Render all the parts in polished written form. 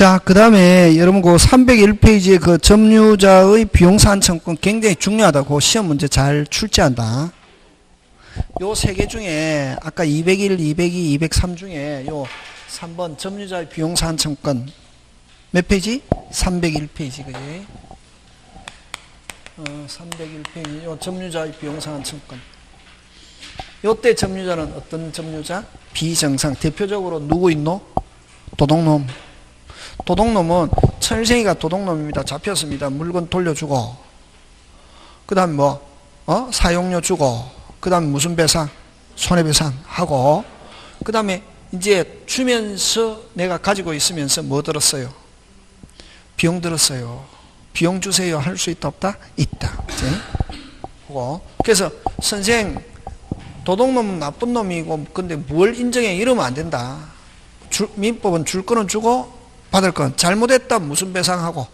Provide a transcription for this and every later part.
자, 그 다음에 여러분 그 301페이지의 그 점유자의 비용산청권 굉장히 중요하다고 시험 문제 잘 출제한다. 요 세 개 중에 아까 201, 202, 203 중에 요 3번 점유자의 비용산청권 몇 페이지? 301페이지 그지? 301페이지 요 점유자의 비용산청권. 요때 점유자는 어떤 점유자? 비정상. 대표적으로 누구 있노? 도둑놈. 도둑놈은 천생이가 도둑놈입니다. 잡혔습니다. 물건 돌려주고 그 다음 뭐 사용료 주고 그 다음 무슨 배상? 손해배상 하고 그 다음에 이제 주면서 내가 가지고 있으면서 뭐 들었어요? 비용 들었어요. 비용 주세요. 할 수 있다 없다? 있다. 그치? 그래서 선생 도둑놈은 나쁜 놈이고 근데 뭘 인정해? 이러면 안 된다. 민법은 줄 거는 주고 받을 건 잘못했다 무슨 배상하고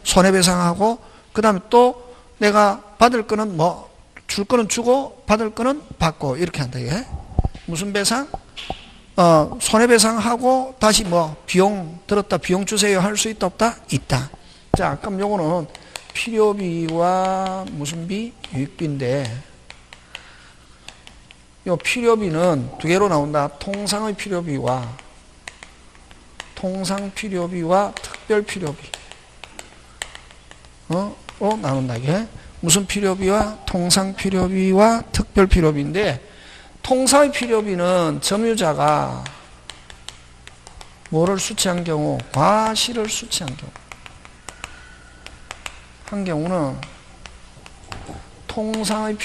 손해배상하고 그 다음에 또 내가 받을 거는 뭐 줄 거는 주고 받을 거는 받고 이렇게 한다. 예? 무슨 배상? 손해배상하고 다시 뭐 비용 들었다 비용 주세요 할 수 있다 없다? 있다. 자 그럼 요거는 필요비와 무슨 비? 유익비인데 요 필요비는 두 개로 나온다. 통상의 필요비와 통상필요비와 특별필요비 나눈다. 이게 무슨 필요비와 통상필요비와 특별필요비인데 통상의 필요비는 점유자가 뭐를 수취한 경우? 과실을 수취한 경우 한 경우는 통상의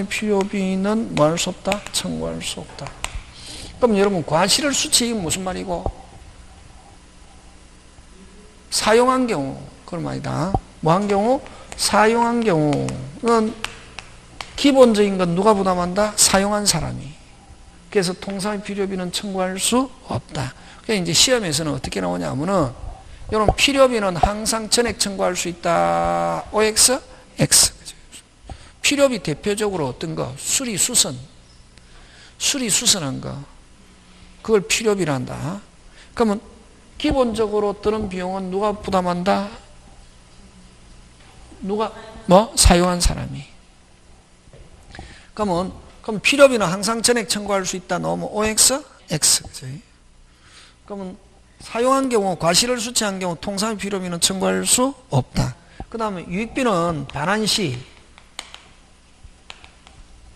필요비는 뭐 할 수 없다? 청구할 수 없다. 그럼 여러분 과실을 수취 이건 무슨 말이고? 사용한 경우 그런 말이다. 뭐 한 경우? 사용한 경우는 기본적인 건 누가 부담한다? 사용한 사람이. 그래서 통상의 필요비는 청구할 수 없다. 그래서 이제 시험에서는 어떻게 나오냐면은 이런 필요비는 항상 전액 청구할 수 있다. OX, X. 필요비 대표적으로 어떤 거? 수리수선. 수리수선한 거. 그걸 필요비란다. 그러면 기본적으로 드는 비용은 누가 부담한다? 누가? 사용한 사람이. 그럼 필요비는 항상 전액 청구할 수 있다. 넣으면 OX, X. 그치? 그러면 사용한 경우, 과실을 수취한 경우 통상의 필요비는 청구할 수 없다. 그 다음에 유익비는 반환시.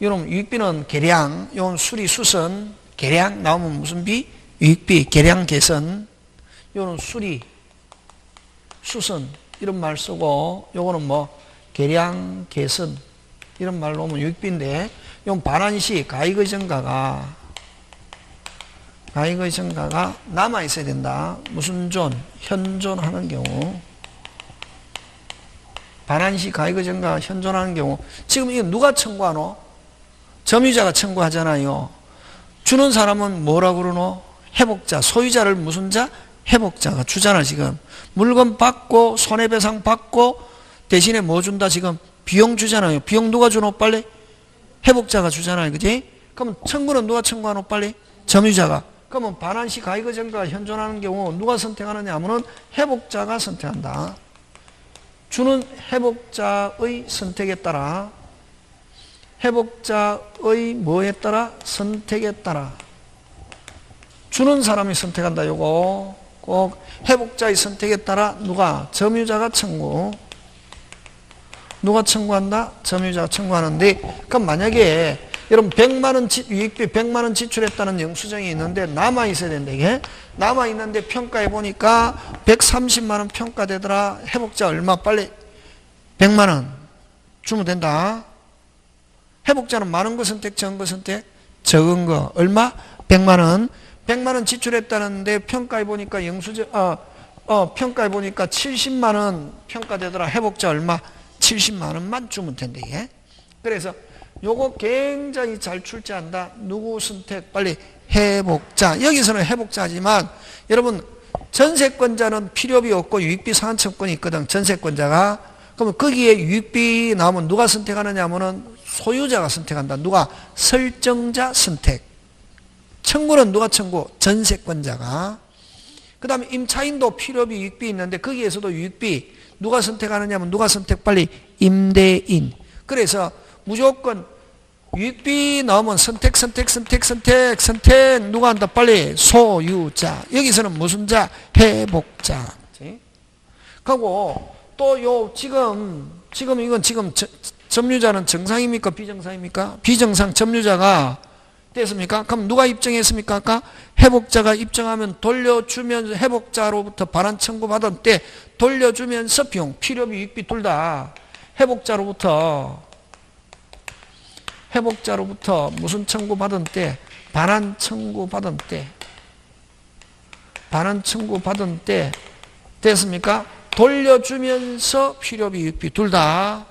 이런 유익비는 계량, 이건 수리수선, 계량 나오면 무슨 비? 유익비, 계량 개선. 요거는 수리, 수선 이런 말 쓰고 요거는 뭐 계량 개선 이런 말 놓으면 유익비인데 요건 반환시 가액의 증가가 남아 있어야 된다. 무슨 존? 현존하는 경우. 반환시 가액의 증가가 현존하는 경우. 지금 이거 누가 청구하노? 점유자가 청구하잖아요. 주는 사람은 뭐라고 그러노? 회복자, 소유자를 무슨 자? 회복자가 주잖아 지금. 물건 받고 손해배상 받고 대신에 뭐 준다 지금? 비용 주잖아요. 비용 누가 주노 빨리? 회복자가 주잖아요. 그지? 그러면 청구는 누가 청구하노 빨리? 점유자가. 그러면 반환시 가액의 증가가 현존하는 경우 누가 선택하느냐 하면은 회복자가 선택한다. 주는 회복자의 선택에 따라 회복자의 뭐에 따라? 선택에 따라 주는 사람이 선택한다. 요거 꼭 회복자의 선택에 따라 누가? 점유자가 청구. 누가 청구한다? 점유자가 청구하는데 그럼 만약에 여러분 100만원 유익비 100만원 지출했다는 영수증이 있는데 남아있어야 된다. 이게 남아있는데 평가해보니까 130만원 평가되더라. 회복자 얼마? 빨리 100만원 주면 된다. 회복자는 많은 거 선택, 적은 거 선택? 적은 거. 얼마? 100만원. 100만원 지출했다는데 평가해보니까 평가해보니까 70만원 평가되더라. 회복자 얼마? 70만원만 주면 된대. 예? 그래서 요거 굉장히 잘 출제한다. 누구 선택? 빨리 회복자. 여기서는 회복자지만 여러분 전세권자는 필요비 없고 유익비 상환청권이 있거든. 전세권자가. 그러면 거기에 유익비 나오면 누가 선택하느냐 하면은 소유자가 선택한다. 누가? 설정자 선택. 청구는 누가 청구? 전세권자가. 그 다음에 임차인도 필요비, 유익비 있는데 거기에서도 유익비 누가 선택하느냐면 누가 선택? 빨리 임대인. 그래서 무조건 유익비 나오면 선택 누가 한다? 빨리 소유자. 여기서는 무슨 자? 회복자. 그리고 또 요 지금 이건 지금 점유자는 정상입니까? 비정상입니까? 비정상 점유자가 됐습니까? 그럼 누가 입증했습니까? 아까 회복자가 입증하면 돌려주면서 회복자로부터 반환 청구받은 때 돌려주면서 비용, 필요비, 유익비 둘 다 회복자로부터 무슨 청구받은 때? 반환 청구받은 때 됐습니까? 돌려주면서 필요비, 유익비 둘 다.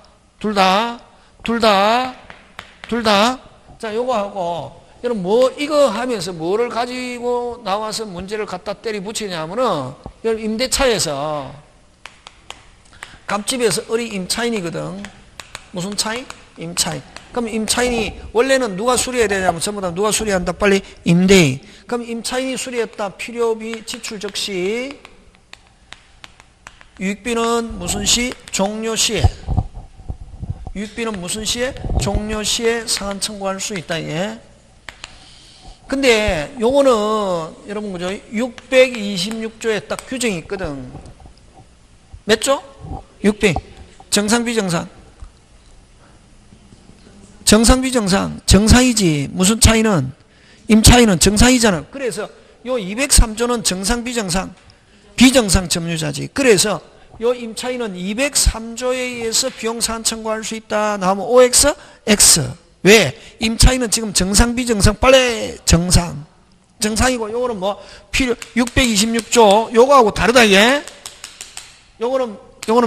자, 요거 하고 여러분 이거 하면서 뭐를 가지고 나와서 문제를 갖다 때리 붙이냐면은 여러분 임대차에서 갑집에서 을이 임차인이거든. 무슨 차인? 임차인. 그럼 임차인이 원래는 누가 수리해야 되냐면 전부 다 누가 수리한다? 빨리 임대인. 그럼 임차인이 수리했다. 필요비 지출 적시 유익비는 무슨 시? 종료시에. 유익비는 무슨 시에? 종료시에 상환 청구할 수 있다. 예. 근데 요거는 여러분 그죠? 626조에 딱 규정이 있거든. 몇 조? 600. 정상 비정상? 정상 비정상? 정상이지. 무슨 차이는? 임차인은 정상이잖아. 그래서 요 203조는 정상 비정상? 비정상 점유자지. 그래서 요 임차인은 203조에 의해서 비용 상환 청구할 수 있다. 나오면 OX, X. 왜? 임차인은 지금 정상, 비정상, 빨리 정상. 정상이고, 요거는 뭐, 626조, 요거하고 다르다, 이게. 요거는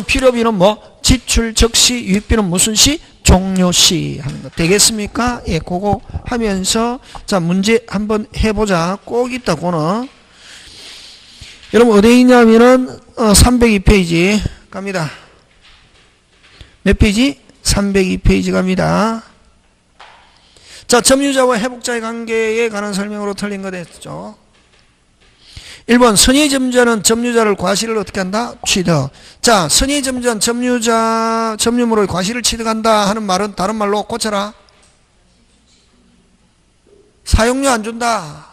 필요비는 뭐, 지출 적시, 유익비는 무슨 시? 종료시 하는 거. 되겠습니까? 예, 그거 하면서, 자, 문제 한번 해보자. 꼭 있다, 그거는. 여러분 어디에 있냐면은 302페이지 갑니다. 몇 페이지? 302페이지 갑니다. 자, 점유자와 회복자의 관계에 관한 설명으로 틀린 거 됐죠. 1번 선의 점유자는 점유자를 과실을 어떻게 한다? 취득. 자, 선의 점유자는 점유물의 과실을 취득한다 하는 말은 다른 말로 고쳐라. 사용료 안 준다.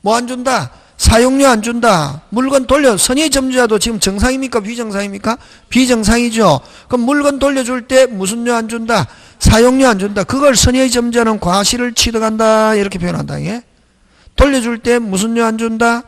뭐 안 준다? 사용료 안 준다. 물건 돌려. 선의 점유자도 지금 정상입니까? 비정상입니까? 비정상이죠. 그럼 물건 돌려줄 때 무슨 료 안 준다? 사용료 안 준다. 그걸 선의 점유자는 과실을 취득한다. 이렇게 표현한다. 예? 돌려줄 때 무슨 료 안 준다?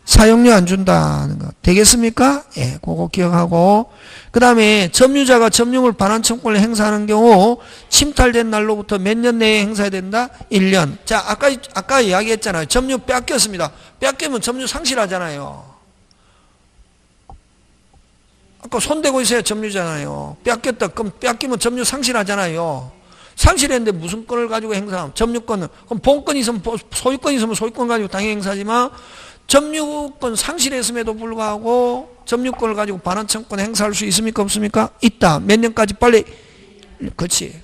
사용료 안 준다는 거. 되겠습니까? 예, 그거 기억하고. 그 다음에 점유자가 점유물 반환 청구권을 행사하는 경우 침탈된 날로부터 몇 년 내에 행사해야 된다? 1년. 자, 아까 이야기했잖아요. 점유 뺏겼습니다. 뺏기면 점유 상실하잖아요. 아까 손대고 있어야 점유잖아요. 뺏겼다. 그럼 뺏기면 점유 상실하잖아요. 상실했는데 무슨 건을 가지고 행사하면? 점유권은. 그럼 본권이 있으면, 소유권이 있으면 소유권 가지고 당연히 행사하지만 점유권 상실했음에도 불구하고 점유권을 가지고 반환 청구권 행사할 수 있습니까? 없습니까? 있다. 몇 년까지? 빨리. 그렇지.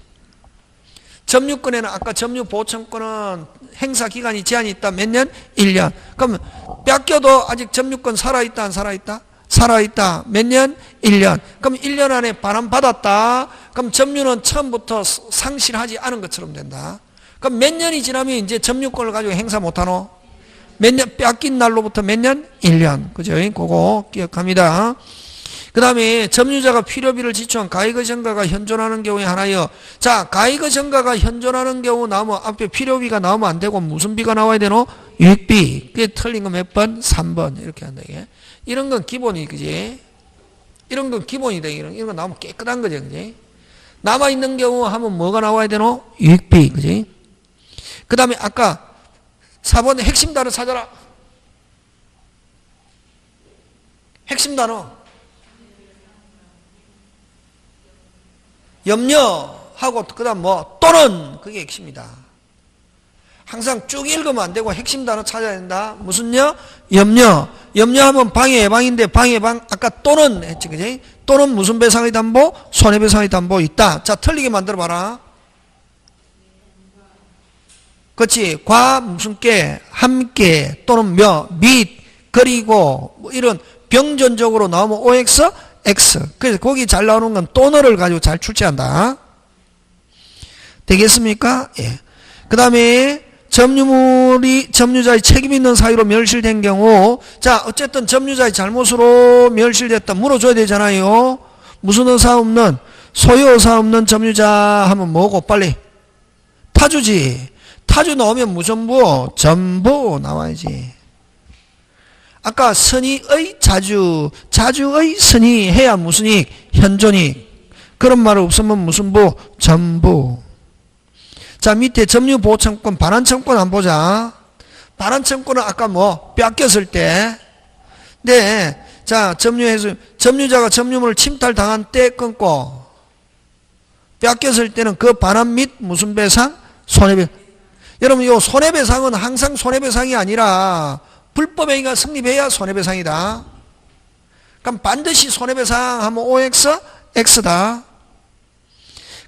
점유권에는 아까 점유보청권은 행사 기간이 제한이 있다. 몇 년? 1년. 그럼 뺏겨도 아직 점유권 살아있다. 안 살아있다? 살아있다. 몇 년? 1년. 그럼 1년 안에 반환 받았다. 그럼 점유는 처음부터 상실하지 않은 것처럼 된다. 그럼 몇 년이 지나면 이제 점유권을 가지고 행사 못하노? 몇 년, 뺏긴 날로부터 몇 년? 1년. 그죠? 그거 기억합니다. 그 다음에 점유자가 필요비를 지출한 가액의정가가 현존하는 경우에 하나여. 자, 가액의정가가 현존하는 경우 나오면 앞에 필요비가 나오면 안 되고 무슨 비가 나와야 되노? 유익비. 그게 틀린 거 몇 번? 3번. 이렇게 한다. 이게. 이런 건 기본이, 그지? 이런 건 기본이다. 이런 거 나오면 깨끗한 거죠. 그지? 남아있는 경우 하면 뭐가 나와야 되노? 유익비. 그지? 그 다음에 아까 4번에 핵심 단어 찾아라. 핵심 단어. 염려하고 그 다음 뭐 또는 그게 핵심이다. 항상 쭉 읽으면 안 되고 핵심 단어 찾아야 된다. 무슨요? 염려. 염려하면 방해 예방인데 방해 예방 아까 또는 했지 그지? 또는 무슨 배상의 담보? 손해배상의 담보 있다. 자 틀리게 만들어 봐라. 그렇지. 과 무슨 께, 함께 또는 및 그리고 뭐 이런 병전적으로 나오면 OX, X. 그래서 거기 잘 나오는 건 또너를 가지고 잘 출제한다. 되겠습니까? 예. 그 다음에 점유물이 점유자의 책임 있는 사유로 멸실된 경우, 자 어쨌든 점유자의 잘못으로 멸실됐다 물어줘야 되잖아요. 무슨 의사 없는, 소유 의사 없는 점유자 하면 뭐고? 빨리 타주지. 타주 나오면 무전부, 전부 나와야지. 아까 선의의 자주, 자주의 선의 해야 무슨 이익? 현존이익. 그런 말 없으면 무슨 부? 전부. 자 밑에 점유보호청권, 반환청권 한번 보자. 반환청권은 아까 뭐 뺏겼을 때, 네, 자 점유해서 점유자가 점유물을 침탈당한 때 끊고 뺏겼을 때는 그 반환 및 무슨 배상? 손해배상. 여러분 이 손해배상은 항상 손해배상이 아니라 불법행위가 성립해야 손해배상이다. 그럼 반드시 손해배상 하면 OX, X다.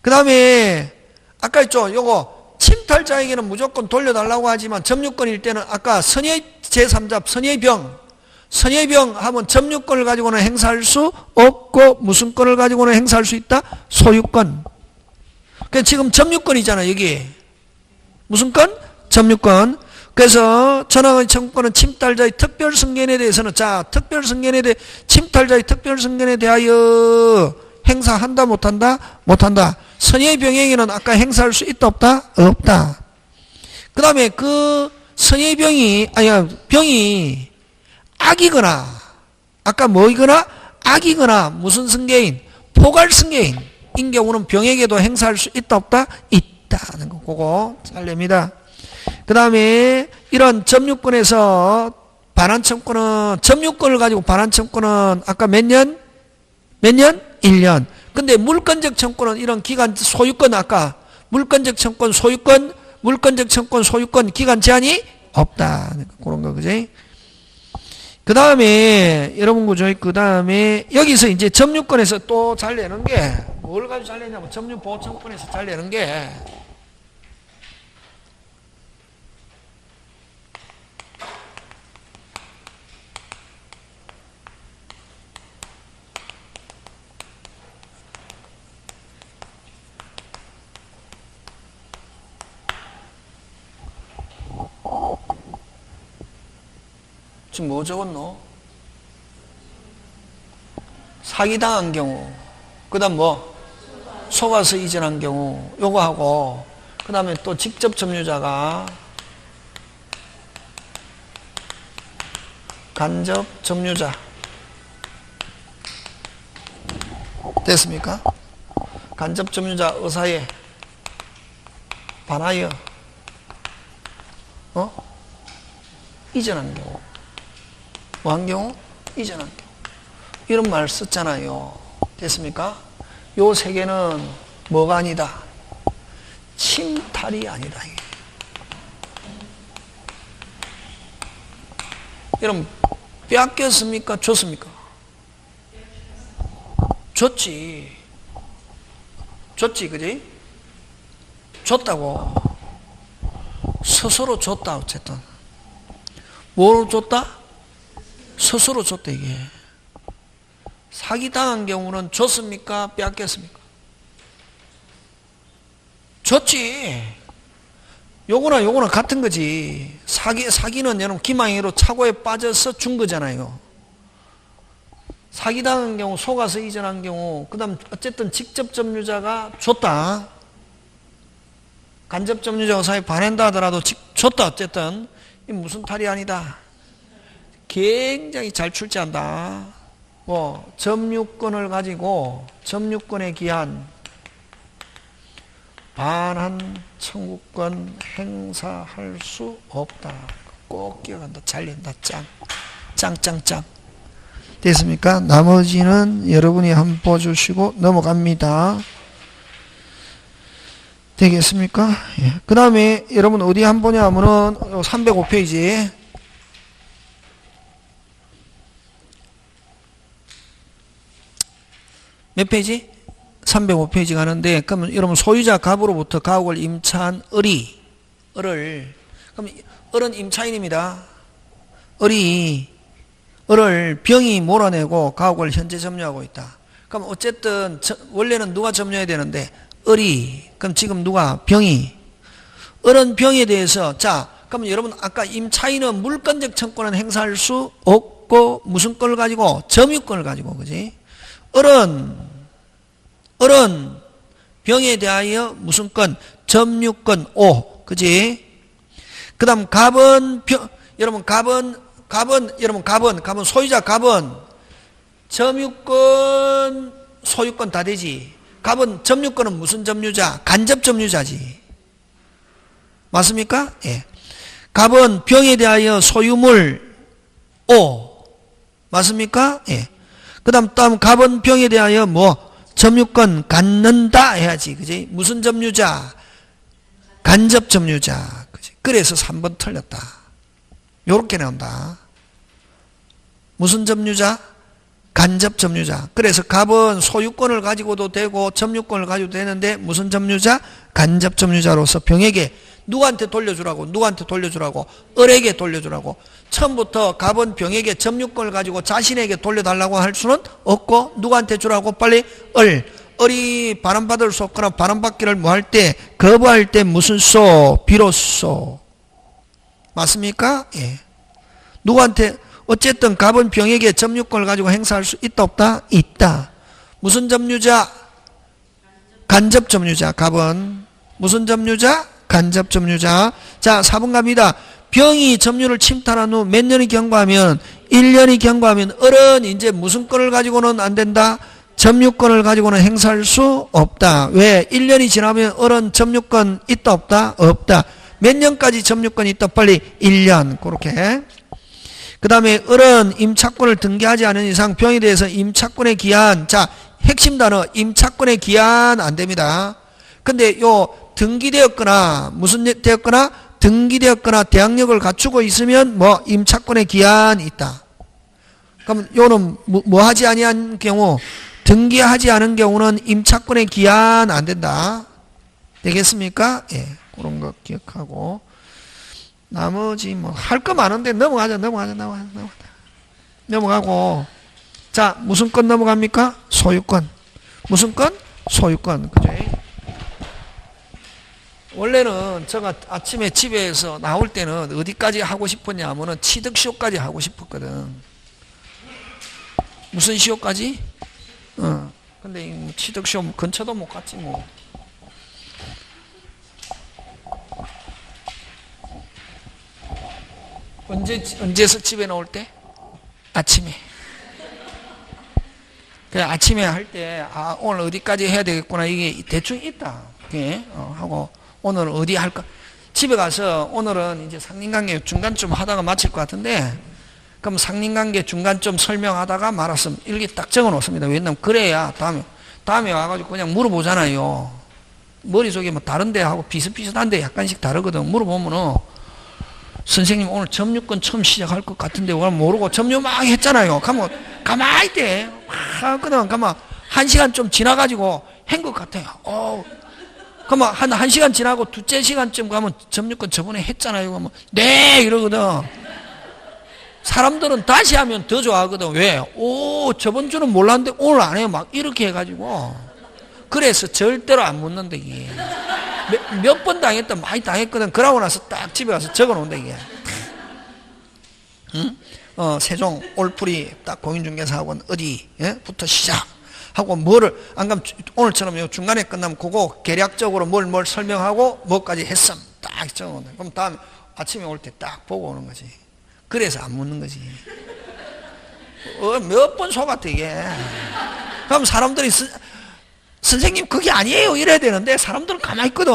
그 다음에 아까 있죠. 요거 침탈자에게는 무조건 돌려달라고 하지만 점유권일 때는 아까 선의 제3자 선의 병, 선의 병 하면 점유권을 가지고는 행사할 수 없고 무슨 권을 가지고는 행사할 수 있다? 소유권. 그러니까 지금 점유권이잖아. 여기 무슨 권? 점유권. 그래서 전항의 청구권은 침탈자의 특별승견에 대해서는, 자 특별승견에 대해 침탈자의 특별승견에 대하여 행사한다 못한다? 못한다. 선의의 병행에는 아까 행사할 수 있다 없다? 없다. 그 다음에 그 선의의 병이 악이거나 아까 뭐이거나 악이거나 무슨 승계인? 포괄승계인 인 경우는 병에게도 행사할 수 있다 없다? 있다는 거. 그거 잘냅니다. 그 다음에 이런 점유권에서 반환청구는, 점유권을 가지고 반환청구는 아까 몇 년? 몇 년? 1년. 근데 물권적 청구는 이런 기간, 소유권 아까 물권적 청구, 소유권, 물권적 청구, 소유권 기간 제한이 없다. 그런 거, 그지? 그 다음에 여러분 그죠? 그 다음에 여기서 이제 점유권에서 또 잘 내는 게 뭘 가지고 잘 내냐면 점유보호청구권에서 잘 내는 게 지금 뭐 적었노? 사기당한 경우, 그 다음 뭐? 속아서 이전한 경우, 요거 하고, 그 다음에 또 직접 점유자가 간접 점유자. 됐습니까? 간접 점유자 의사에 반하여, 이전한 경우. 뭐 한 경우? 이전한 경우. 이런 말 썼잖아요. 됐습니까? 요 세 개는 뭐가 아니다? 침탈이 아니다. 여러분, 뺏겼습니까? 줬습니까? 줬지. 줬지, 그지? 줬다고. 스스로 줬다, 어쨌든. 뭘 줬다? 스스로 줬다, 이게. 사기당한 경우는 줬습니까? 뺏겼습니까? 줬지. 요거나 같은 거지. 사기는 여러분 기망행위로 착오에 빠져서 준 거잖아요. 사기당한 경우, 속아서 이전한 경우, 그 다음 어쨌든 직접 점유자가 줬다. 간접 점유자 의사에 반한다 하더라도 줬다. 어쨌든 이 무슨 탈이 아니다. 굉장히 잘 출제한다. 뭐 점유권을 가지고 점유권에 기한 반환 청구권 행사할 수 없다. 꼭 기억한다. 잘린다. 짱. 됐습니까? 나머지는 여러분이 한번 봐주시고 넘어갑니다. 되겠습니까? 예. 그 다음에 여러분 어디 한 보냐 하면은 305페이지. 몇 페이지? 305페이지 가는데, 그러면 여러분 소유자 갑으로부터 가옥을 임차한 을을. 그럼 을은 임차인입니다. 을을 병이 몰아내고 가옥을 현재 점유하고 있다. 그럼 어쨌든 원래는 누가 점유해야 되는데 을이. 그럼 지금 누가? 병이. 을은 병에 대해서 자 그럼 여러분 아까 임차인은 물권적 청구는 행사할 수 없고 무슨 걸 가지고? 점유권을 가지고. 그지? 을은 병에 대하여 무슨 건? 점유권 O. 그지? 그 다음 갑은 여러분 갑은 소유자 갑은 점유권 소유권 다 되지. 갑은 점유권은 무슨 점유자? 간접 점유자지. 맞습니까? 예. 갑은 병에 대하여 소유물 O. 맞습니까? 예. 그 다음 갑은 병에 대하여 점유권 갖는다 해야지. 그지? 무슨 점유자? 간접 점유자. 그지? 그래서 3번 틀렸다. 요렇게 나온다. 무슨 점유자? 간접 점유자. 그래서 갑은 소유권을 가지고도 되고 점유권을 가지고도 되는데 무슨 점유자? 간접 점유자로서 병에게 누구한테 돌려주라고? 을에게 돌려주라고. 처음부터 갑은 병에게 점유권을 가지고 자신에게 돌려달라고 할 수는 없고 누구한테 주라고? 빨리 을이 바람받을 수 없거나 바람받기를 할 때? 거부할 때 무슨 소? 비로소. 맞습니까? 예. 누구한테? 어쨌든 갑은 병에게 점유권을 가지고 행사할 수 있다 없다? 있다. 무슨 점유자? 간접 점유자. 갑은 무슨 점유자? 간접 점유자. 자 4번 갑니다. 병이 점유를 침탈한 후 몇 년이 경과하면 1년이 경과하면 을은 이제 무슨 권을 가지고는 안 된다? 점유권을 가지고는 행사할 수 없다. 왜? 1년이 지나면 을은 점유권 있다 없다? 없다. 몇 년까지 점유권이 있다? 빨리 1년. 그렇게. 그 다음에 을은 임차권을 등기하지 않은 이상 병에 대해서 임차권의 기한. 자 핵심 단어 임차권의 기한 안 됩니다. 근데 요 등기되었거나 무슨 되었거나 등기되었거나 대항력을 갖추고 있으면 임차권의 기한이 있다. 그럼 요는 뭐 하지 아니한 경우? 등기하지 않은 경우는 임차권의 기한 안 된다. 되겠습니까? 예. 그런 거 기억하고 나머지 할 거 많은데 넘어가고 자 무슨 건 넘어갑니까? 소유권. 무슨 건? 소유권. 그죠? 원래는 제가 아침에 집에서 나올 때는 어디까지 하고 싶었냐 하면은 취득시효까지 하고 싶었거든. 무슨 시효까지? 근데 취득시효 근처도 못 갔지 뭐. 언제서 집에 나올 때? 아침에. 그래 아침에 할 때 오늘 어디까지 해야 되겠구나 이게 대충 있다. 하고 오늘 어디 할까? 집에 가서 오늘은 이제 상린관계 중간쯤 하다가 마칠 것 같은데 그럼 상린관계 중간쯤 설명하다가 말았으면 일기 딱 적어 놓습니다. 왜냐면 그래야 다음에 와가지고 그냥 물어보잖아요. 머릿속에 다른데 하고 비슷비슷한데 약간씩 다르거든. 물어보면은 선생님 오늘 점유권 처음 시작할 것 같은데 왜 모르고 점유 막 했잖아요. 가면 가만히 있대. 하거든. 가면 1시간 좀 지나가지고 한 것 같아요. 그러면 한 1시간 지나고 둘째 시간쯤 가면 점유권 저번에 했잖아요. 그러면 네 이러거든. 사람들은 다시 하면 더 좋아하거든. 왜? 저번 주는 몰랐는데 오늘 안 해요. 막 이렇게 해가지고. 그래서 절대로 안 묻는다 이게. 몇 번 당했다 많이 당했거든. 그러고 나서 딱 집에 가서 적어 놓는다 이게. 응? 세종 올풀이 딱 공인중개사학원 어디부터 시작하고 뭐를 안 가면 오늘처럼 중간에 끝나면 그거 계략적으로 뭘 설명하고 뭐까지 했음 딱 적어 놓는다. 그럼 다음에 아침에 올 때 딱 보고 오는 거지. 그래서 안 묻는 거지. 몇 번 속았다 이게. 그럼 사람들이 선생님 그게 아니에요 이래야 되는데 사람들은 가만히 있거든.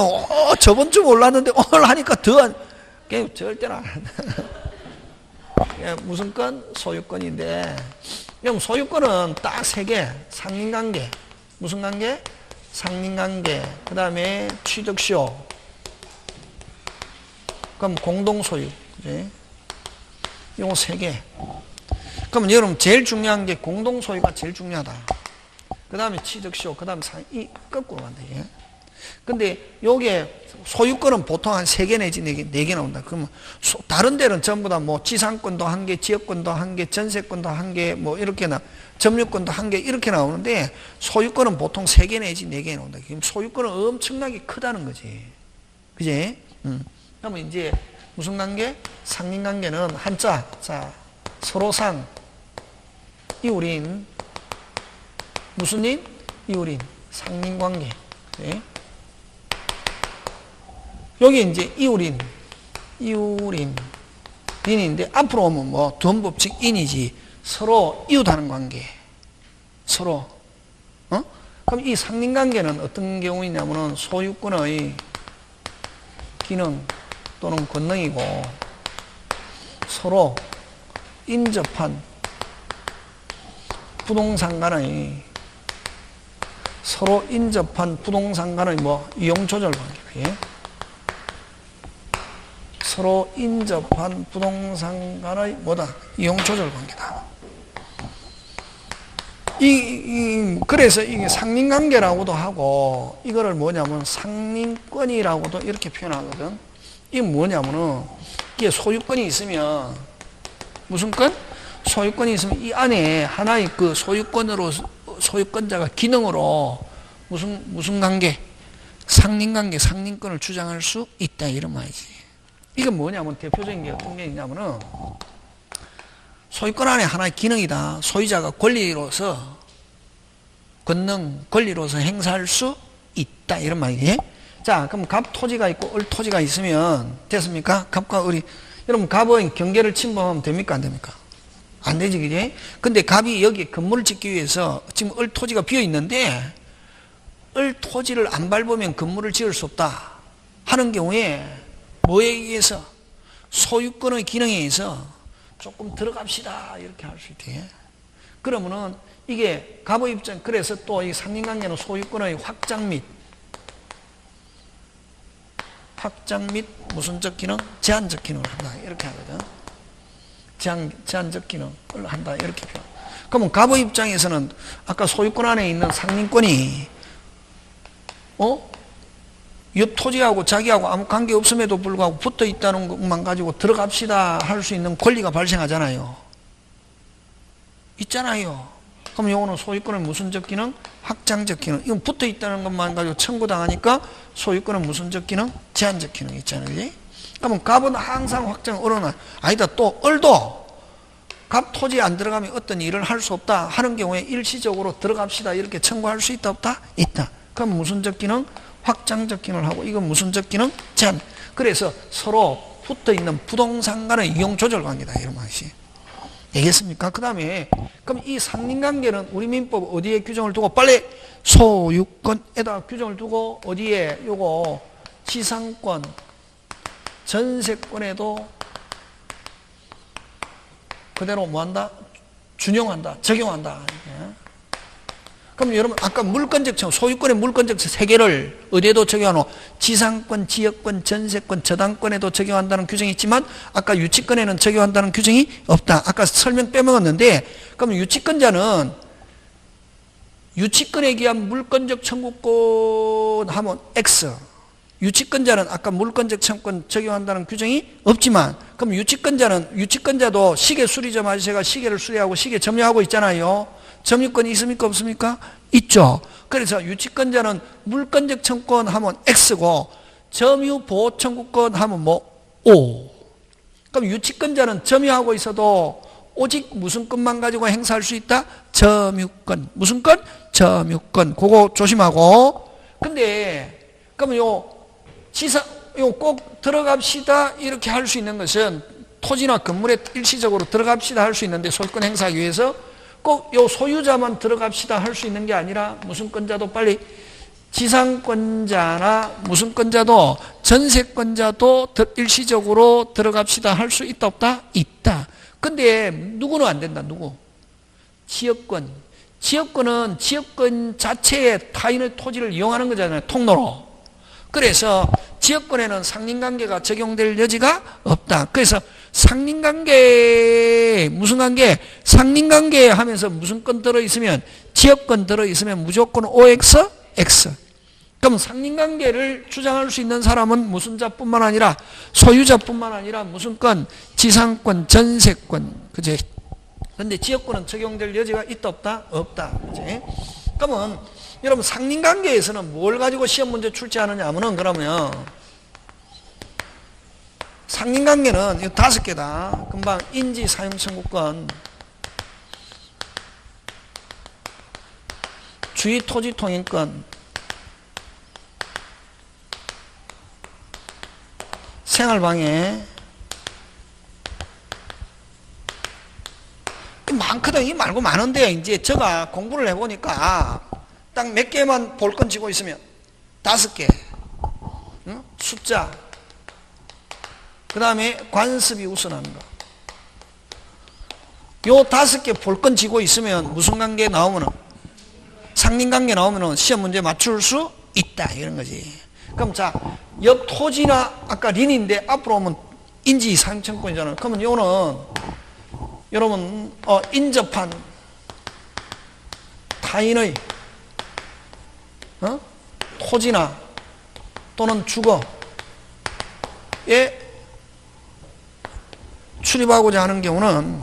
저번 주 몰랐는데 오늘 하니까 더 절대로 안 한다. 무슨 건? 소유권인데 그럼 소유권은 딱 3개. 상린관계. 무슨 관계? 상린관계. 그 다음에 취득시효. 그럼 공동소유. 그지? 요거 3개. 그러면 여러분 제일 중요한 게 공동소유가 제일 중요하다. 그 다음에 취득시효, 그 다음에 이 거꾸로 간다. 이게. 근데 요게 소유권은 보통 한 3개 내지 4개 나온다. 그러면 다른 데는 전부 다 뭐 지상권도 1개, 지역권도 1개, 전세권도 1개, 뭐 이렇게 점유권도 1개 이렇게 나오는데 소유권은 보통 3개 내지 4개 나온다. 그럼 소유권은 엄청나게 크다는 거지. 그지? 그러면 이제 무슨 관계? 상린관계는 한자. 자, 서로상 이울인 무슨 인? 이울인 상린관계. 네? 여기 이제 이울인 인인데 앞으로 오면 뭐 두원법칙 인이지 서로 이웃하는 관계. 서로. 그럼 이 상린관계는 어떤 경우이냐면은 소유권의 기능 또는 권능이고 서로 인접한 부동산 간의 뭐 이용조절 관계. 서로 인접한 부동산 간의 뭐다? 이용조절 관계다. 그래서 이게 상린관계라고도 하고, 이거를 뭐냐면 상린권이라고도 이렇게 표현하거든. 이게 뭐냐면은, 이게 소유권이 있으면, 무슨 권? 소유권이 있으면 이 안에 하나의 그 소유권자가 기능으로 무슨 관계? 상린관계, 상린권을 주장할 수 있다. 이런 말이지. 이건 뭐냐면 대표적인 게 어떤 게 있냐면은 소유권 안에 하나의 기능이다. 소유자가 권리로서 행사할 수 있다. 이런 말이지. 자, 그럼 갑 토지가 있고 을 토지가 있으면 됐습니까? 갑과 을이. 여러분 갑의 경계를 침범하면 됩니까? 안 됩니까? 안 되지, 그지? 근데 갑이 여기 건물을 짓기 위해서 지금 을 토지가 비어 있는데 을 토지를 안 밟으면 건물을 지을 수 없다 하는 경우에 뭐에 의해서? 소유권의 기능에 의해서 조금 들어갑시다. 이렇게 할 수 있대. 그러면은 이게 갑의 입장, 그래서 또 이 상린관계는 소유권의 확장 및 무슨적 기능? 제한적 기능을 한다. 이렇게 하거든. 제한적 기능을 한다. 이렇게 표현. 그러면 갑의 입장에서는 아까 소유권 안에 있는 상린권이 옆 토지하고 자기하고 아무 관계 없음에도 불구하고 붙어 있다는 것만 가지고 들어갑시다 할 수 있는 권리가 발생하잖아요. 있잖아요. 그럼 요거는 소유권의 무슨적 기능? 확장적 기능. 이건 붙어 있다는 것만 가지고 청구당하니까 소유권은 무슨적 기능? 제한적 기능 있잖아요. 그지? 그러면 갑은 항상 확장 얼어놔. 아니다. 또 을도 갑 토지에 안 들어가면 어떤 일을 할 수 없다 하는 경우에 일시적으로 들어갑시다 이렇게 청구할 수 있다 없다? 있다. 그럼 무슨적 기능? 확장적 기능을 하고 이건 무슨적 기능? 제한. 그래서 서로 붙어있는 부동산 간의 이용조절 관계다. 이런 말이지. 알겠습니까? 그 다음에 그럼 이 상린관계는 우리 민법 어디에 규정을 두고 빨리 소유권에다 규정을 두고 어디에 요거 지상권, 전세권에도 그대로 뭐한다? 준용한다. 적용한다. 그럼 여러분 아까 물권적 청구, 소유권의 물권적 3개를 어디에도 적용하노? 지상권, 지역권, 전세권, 저당권에도 적용한다는 규정이 있지만 아까 유치권에는 적용한다는 규정이 없다. 아까 설명 빼먹었는데 그럼 유치권자는 유치권에 기한 물권적 청구권 하면 X, 유치권자는 아까 물권적 청구권 적용한다는 규정이 없지만 그럼 유치권자도 시계 수리점 아저씨가 시계를 수리하고 시계 점유하고 있잖아요. 점유권이 있습니까? 없습니까? 있죠. 그래서 유치권자는 물권적 청구권 하면 X고 점유 보호 청구권 하면 뭐 O. 그럼 유치권자는 점유하고 있어도 오직 무슨 권만 가지고 행사할 수 있다? 점유권. 무슨 권? 점유권. 그거 조심하고. 근데 그러면 요 꼭 들어갑시다 이렇게 할 수 있는 것은 토지나 건물에 일시적으로 들어갑시다 할 수 있는데 소유권 행사하기 위해서 꼭 요 소유자만 들어갑시다 할 수 있는 게 아니라 무슨 권자도 빨리 지상권자나 무슨 권자도 전세권자도 일시적으로 들어갑시다 할 수 있다 없다? 있다. 근데 누구는 안 된다. 누구? 지역권. 지역권은 지역권 자체에 타인의 토지를 이용하는 거잖아요. 통로로. 그래서 지역권에는 상린관계가 적용될 여지가 없다. 그래서 상린관계 무슨 관계? 상린관계 하면서 무슨 권 들어있으면 지역권 들어있으면 무조건 OX, X. 그럼 상린관계를 주장할 수 있는 사람은 무슨 자뿐만 아니라 소유자뿐만 아니라 무슨 권? 지상권, 전세권. 그제? 근데 지역권은 적용될 여지가 있다 없다? 없다. 그제? 그러면 여러분 상린관계에서는 뭘 가지고 시험 문제 출제하느냐 하면은 그러면 상린관계는 이 5개다. 금방 인지 사용 청구권, 주의 토지 통행권, 생활방해, 많거든. 이 말고 많은데 이제 제가 공부를 해보니까 딱 몇 개만 볼 건 쥐고 있으면 5개, 응? 숫자, 그 다음에 관습이 우선하는 거. 요 5개 볼 건 쥐고 있으면 무슨 관계 나오면은 상린관계 나오면은 시험 문제 맞출 수 있다 이런 거지. 그럼 자, 옆 토지나 아까 린인데 앞으로 오면 인지 사용청권이잖아. 그러면 요는 여러분 인접한 타인의 토지나 또는 주거에 출입하고자 하는 경우는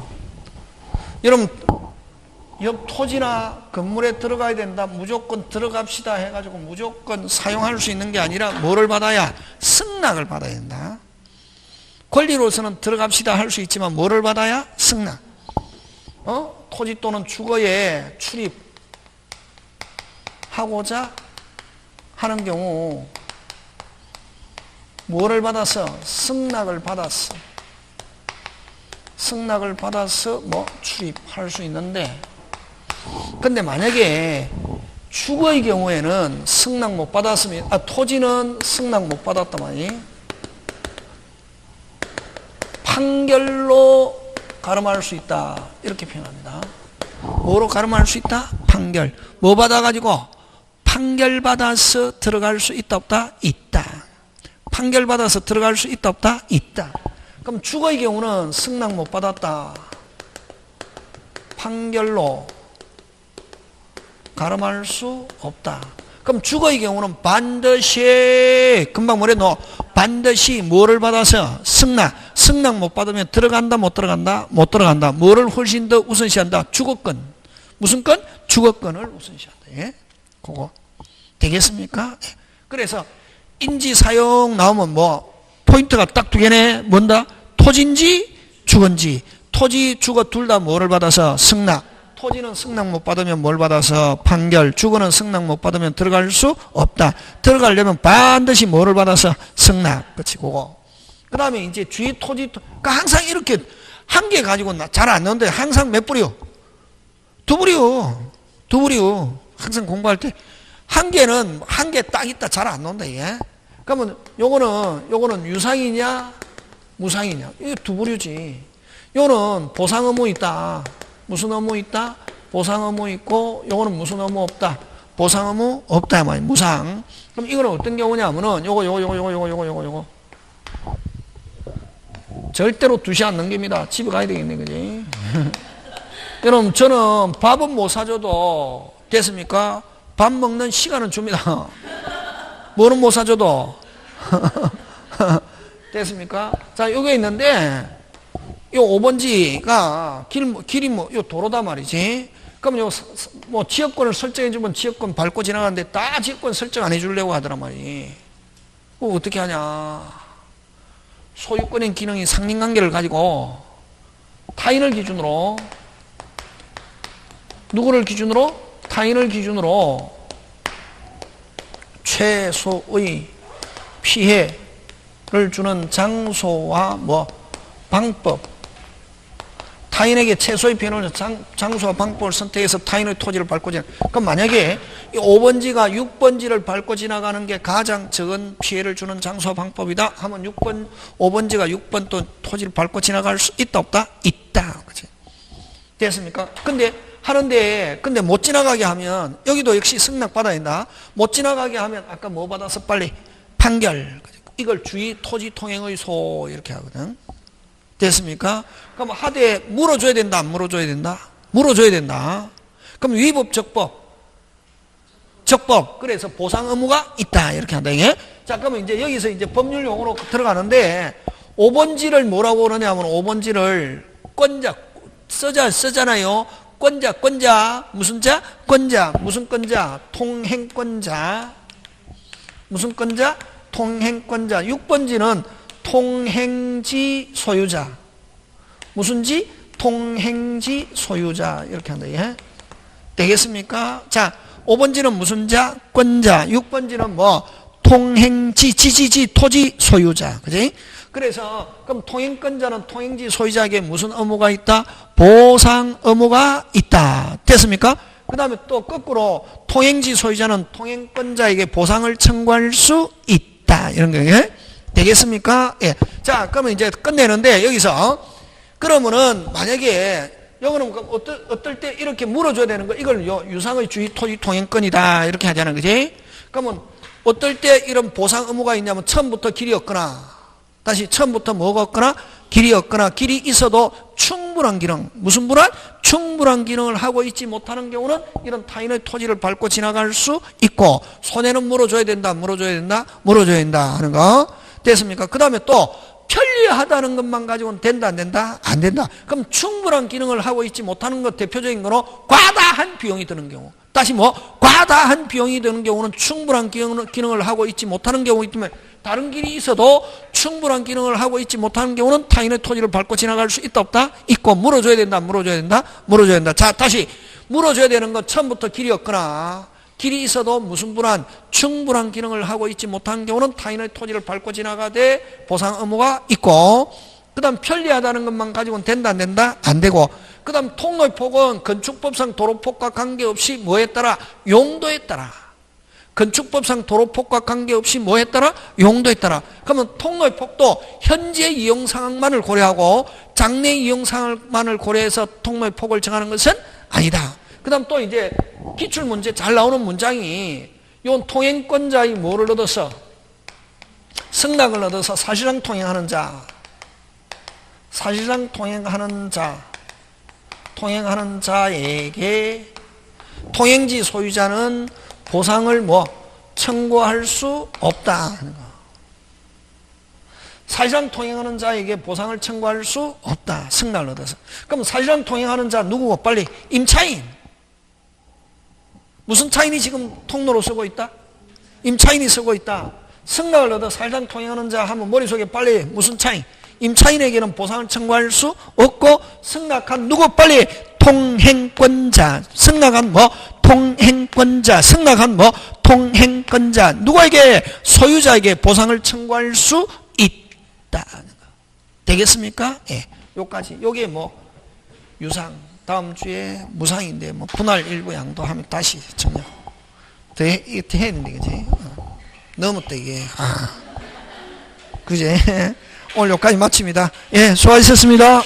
여러분 옆 토지나 건물에 들어가야 된다. 무조건 들어갑시다 해가지고 무조건 사용할 수 있는 게 아니라 뭐를 받아야? 승낙을 받아야 된다. 권리로서는 들어갑시다 할 수 있지만 뭐를 받아야? 승낙. 토지 또는 주거에 출입하고자 하는 경우 뭐를 받아서? 승낙을 받았어. 승낙을 받아서 뭐 출입할 수 있는데, 근데 만약에 주거의 경우에는 승낙 못 받았으면, 토지는 승낙 못 받았단 말이에요. 판결로 가름할 수 있다 이렇게 표현합니다. 뭐로 가름할 수 있다? 판결. 뭐 받아가지고? 판결 받아서 들어갈 수 있다 없다? 있다. 판결 받아서 들어갈 수 있다 없다? 있다. 그럼 주거의 경우는 승낙 못 받았다. 판결로 가름할 수 없다. 그럼 주거의 경우는 반드시 금방 뭐래? 반드시 뭐를 받아서? 승낙 못 받으면 들어간다 못 들어간다? 못 들어간다. 뭐를 훨씬 더 우선시한다? 주거권. 무슨 건? 주거권을 우선시한다. 예? 그거 되겠습니까? 예. 그래서 인지 사용 나오면 뭐 포인트가 딱 2개네. 뭔다? 토지인지 주거인지. 토지 주거 둘 다 뭐를 받아서? 승낙. 토지는 승낙 못 받으면 뭘 받아서? 판결. 주거는 승낙 못 받으면 들어갈 수 없다. 들어가려면 반드시 뭐를 받아서? 승낙. 그치, 그거. 그 다음에 이제 주의 토지, 그러니까 항상 이렇게 한 개 가지고 잘 안 나오는데 항상 몇 부리요? 2부리요. 항상 공부할 때. 한 개는 한 개 딱 있다 잘 안 나온다, 이게. 그러면 요거는 유상이냐? 무상이냐? 이게 2부류지. 요거는 보상 의무 있다. 무슨 의무 있다? 보상 의무 있고, 요거는 무슨 의무 없다? 보상 의무 없다, 말이야. 무상. 그럼 이거는 어떤 경우냐면은, 요거. 절대로 2시 안 넘깁니다. 집에 가야 되겠네, 그지? 여러분, 저는 밥은 못 사줘도, 됐습니까? 밥 먹는 시간은 줍니다. 뭐는 못 사줘도. 됐습니까? 자, 요게 있는데, 요 5번지가 길이 요 도로다 말이지. 그럼 요 뭐 지역권을 설정해주면 지역권 밟고 지나가는데 다 지역권 설정 안 해주려고 하더란 말이. 그거 어떻게 하냐. 소유권의 기능이 상린관계를 가지고 타인을 기준으로, 누구를 기준으로? 타인을 기준으로 최소의 피해를 주는 장소와 뭐 방법, 타인에게 최소의 피해를 주는 장소와 방법을 선택해서 타인의 토지를 밟고 지나가. 그럼 만약에 5번지가 6번지를 밟고 지나가는 게 가장 적은 피해를 주는 장소와 방법이다 하면 5번지가 6번 또 토지를 밟고 지나갈 수 있다 없다? 있다. 그치? 됐습니까? 근데 못 지나가게 하면 여기도 역시 승낙 받아야 된다. 못 지나가게 하면 아까 뭐 받아서 빨리? 판결. 이걸 주의 토지 통행의소 이렇게 하거든. 됐습니까? 그럼 하되 물어줘야 된다, 안 물어줘야 된다? 물어줘야 된다. 그럼 위법 적법 적법. 그래서 보상 의무가 있다. 이렇게 한다. 예? 자, 그러면 이제 여기서 이제 법률 용어로 들어가는데 5번지를 뭐라고 그러냐면 5번지를 권자 쓰잖아요. 권자 무슨 자? 권자 무슨 권자? 통행권자. 무슨 권자? 통행권자. 6번지는 통행지 소유자. 무슨 지? 통행지 소유자. 이렇게 한다. 예? 되겠습니까? 자, 5번지는 무슨 자? 권자. 6번지는 뭐? 통행지, 지지지, 토지 소유자. 그지? 그래서, 그럼 통행권자는 통행지 소유자에게 무슨 의무가 있다? 보상 의무가 있다. 됐습니까? 그 다음에 또 거꾸로 통행지 소유자는 통행권자에게 보상을 청구할 수 있다. 이런 거, 예? 되겠습니까? 예. 자, 그러면 이제 끝내는데, 여기서, 그러면은, 만약에, 여기는 어떨 때 이렇게 물어줘야 되는 거, 이걸 유상의 주의 토지 통행권이다. 이렇게 하자는 거지. 그러면, 어떨 때 이런 보상 의무가 있냐면, 처음부터 길이 없거나, 다시 처음부터 뭐가 없거나, 길이 없거나, 길이 있어도 충분한 기능, 무슨 불안? 충분한 기능을 하고 있지 못하는 경우는 이런 타인의 토지를 밟고 지나갈 수 있고, 손해는 물어줘야 된다, 물어줘야 된다, 물어줘야 된다 하는 거. 됐습니까? 그 다음에 또, 편리하다는 것만 가지고는 된다, 안 된다? 안 된다. 그럼 충분한 기능을 하고 있지 못하는 것 대표적인 거로 과다한 비용이 드는 경우. 다시 뭐? 과다한 비용이 드는 경우는 충분한 기능을 하고 있지 못하는 경우이기 때문에 다른 길이 있어도 충분한 기능을 하고 있지 못하는 경우는 타인의 토지를 밟고 지나갈 수 있다, 없다? 있고, 물어줘야 된다, 물어줘야 된다, 물어줘야 된다. 자, 다시. 물어줘야 되는 건 처음부터 길이 없거나, 길이 있어도 무슨 불안, 충분한 기능을 하고 있지 못한 경우는 타인의 토지를 밟고 지나가되 보상 의무가 있고, 그 다음 편리하다는 것만 가지고는 된다, 안 된다? 안 되고, 그 다음 통로의 폭은 건축법상 도로폭과 관계없이 뭐에 따라? 용도에 따라. 건축법상 도로폭과 관계없이 뭐에 따라? 용도에 따라. 그러면 통로의 폭도 현재 이용 상황만을 고려하고 장래 이용 상황만을 고려해서 통로의 폭을 정하는 것은 아니다. 그 다음 또 이제 기출문제 잘 나오는 문장이 요 통행권자의 뭐를 얻어서? 승낙을 얻어서 사실상 통행하는 자. 사실상 통행하는 자. 통행하는 자에게 통행지 소유자는 보상을 뭐 청구할 수 없다. 사실상 통행하는 자에게 보상을 청구할 수 없다. 승낙을 얻어서. 그럼 사실상 통행하는 자 누구고? 빨리 임차인. 무슨 차인이 지금 통로로 쓰고 있다? 임차인이 쓰고 있다. 승낙을 얻어 사실상 통행하는 자 하면 머릿속에 빨리 무슨 차인? 임차인에게는 보상을 청구할 수 없고 승낙한 누구? 빨리 통행권자. 승낙한 뭐? 통행권자. 승낙한 뭐? 통행권자. 누구에게? 소유자에게 보상을 청구할 수 있다. 되겠습니까? 예. 요까지. 요게 뭐 유상. 다음 주에 무상인데 뭐 분할 일부 양도하면 다시 정녕. 더 해야 되는데 그지? 너무 또 이게 그지? 오늘 여기까지 마칩니다. 예, 수고하셨습니다.